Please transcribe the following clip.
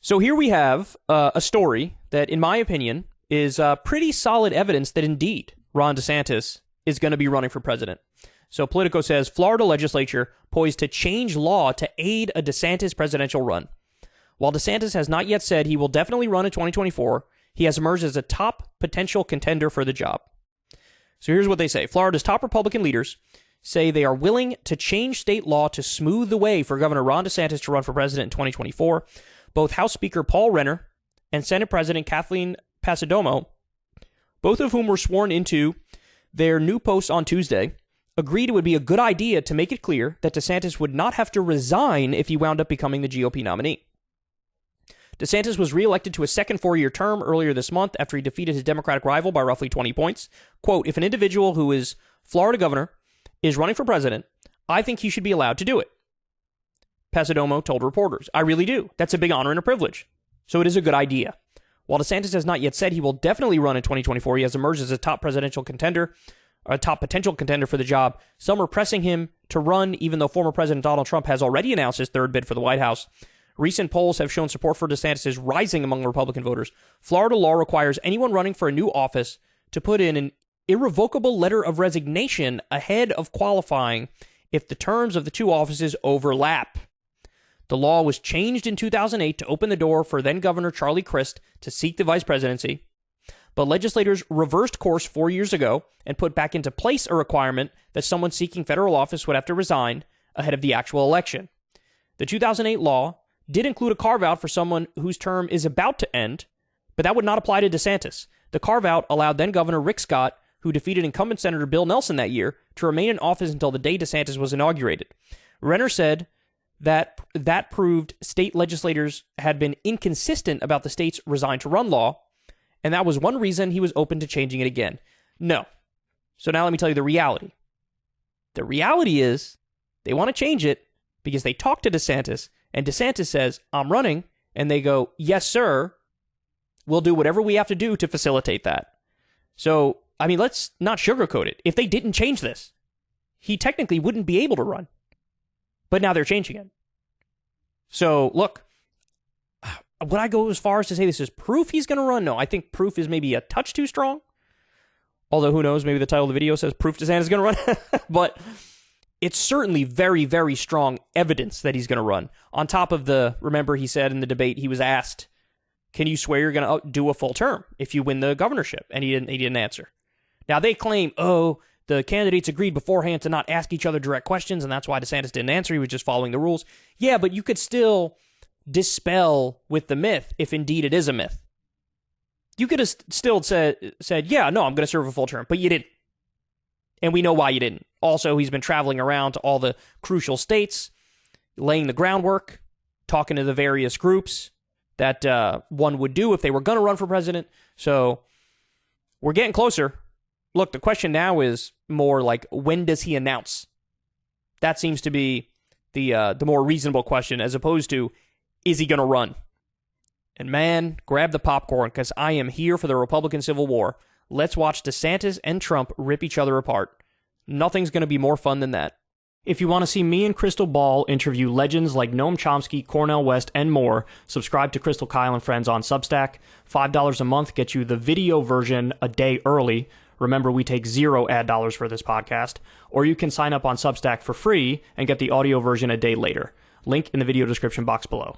So here we have a story that, in my opinion, is pretty solid evidence that indeed Ron DeSantis is going to be running for president. So Politico says, Florida legislature poised to change law to aid a DeSantis presidential run. While DeSantis has not yet said he will definitely run in 2024, he has emerged as a top potential contender for the job. So here's what they say. Florida's top Republican leaders say they are willing to change state law to smooth the way for Governor Ron DeSantis to run for president in 2024. Both House Speaker Paul Renner and Senate President Kathleen Passidomo, both of whom were sworn into their new posts on Tuesday, agreed it would be a good idea to make it clear that DeSantis would not have to resign if he wound up becoming the GOP nominee. DeSantis was reelected to a second four-year term earlier this month after he defeated his Democratic rival by roughly 20 points. Quote, if an individual who is Florida governor is running for president, I think he should be allowed to do it. Passidomo told reporters, I really do. That's a big honor and a privilege. So it is a good idea. While DeSantis has not yet said he will definitely run in 2024, he has emerged as a top presidential contender, or a top potential contender for the job. Some are pressing him to run, even though former President Donald Trump has already announced his third bid for the White House. Recent polls have shown support for DeSantis is rising among Republican voters. Florida law requires anyone running for a new office to put in an irrevocable letter of resignation ahead of qualifying if the terms of the two offices overlap. The law was changed in 2008 to open the door for then-Governor Charlie Crist to seek the vice presidency, but legislators reversed course 4 years ago and put back into place a requirement that someone seeking federal office would have to resign ahead of the actual election. The 2008 law did include a carve-out for someone whose term is about to end, but that would not apply to DeSantis. The carve-out allowed then-Governor Rick Scott, who defeated incumbent Senator Bill Nelson that year, to remain in office until the day DeSantis was inaugurated. Renner said that proved state legislators had been inconsistent about the state's resign to run law, and that was one reason he was open to changing it again. No. So now let me tell you the reality. The reality is they want to change it because they talked to DeSantis, and DeSantis says, I'm running, and they go, yes, sir, we'll do whatever we have to do to facilitate that. So, I mean, let's not sugarcoat it. If they didn't change this, he technically wouldn't be able to run. But now they're changing it. So, look, would I go as far as to say this is proof he's going to run? No, I think proof is maybe a touch too strong. Although, who knows, maybe the title of the video says proof DeSantis is going to run. But it's certainly very, very strong evidence that he's going to run. On top of remember he said in the debate, he was asked, can you swear you're going to do a full term if you win the governorship? And he didn't answer. Now, they claim, the candidates agreed beforehand to not ask each other direct questions, and that's why DeSantis didn't answer. He was just following the rules. Yeah, but you could still dispel with the myth if indeed it is a myth. You could have still said, yeah, no, I'm going to serve a full term, but you didn't. And we know why you didn't. Also, he's been traveling around to all the crucial states, laying the groundwork, talking to the various groups that one would do if they were going to run for president. So we're getting closer. Look, the question now is more like, when does he announce? That seems to be the more reasonable question, as opposed to, is he going to run? And man, grab the popcorn, because I am here for the Republican Civil War. Let's watch DeSantis and Trump rip each other apart. Nothing's going to be more fun than that. If you want to see me and Crystal Ball interview legends like Noam Chomsky, Cornel West, and more, subscribe to Crystal Kyle and Friends on Substack. $5 a month gets you the video version a day early. Remember, we take 0 ad dollars for this podcast. Or you can sign up on Substack for free and get the audio version a day later. Link in the video description box below.